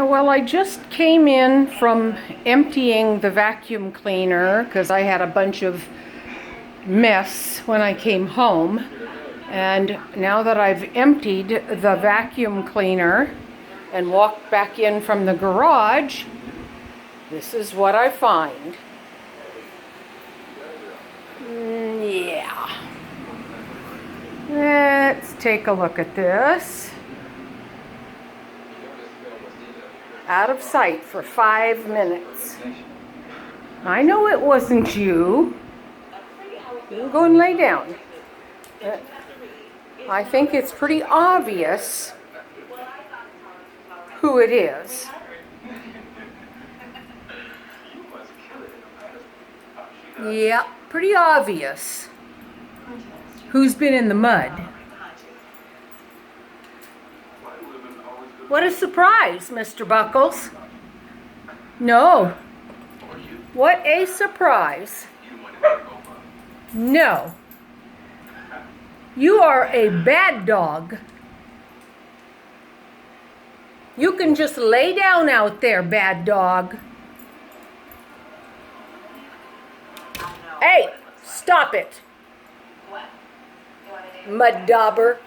Yeah, well, I just came in from emptying the vacuum cleaner because I had a bunch of mess when I came home. And now that I've emptied the vacuum cleaner and walked back in from the garage, this is what I find. Yeah. Let's take a look at this. Out of sight for 5 minutes. I know it wasn't you. You can go and lay down. I think it's pretty obvious who it is. Yeah, pretty obvious who's been in the mud. What a surprise, Mr. Buckles. No. What a surprise. No. You are a bad dog. You can just lay down out there, bad dog. Hey, stop it. Mud dauber.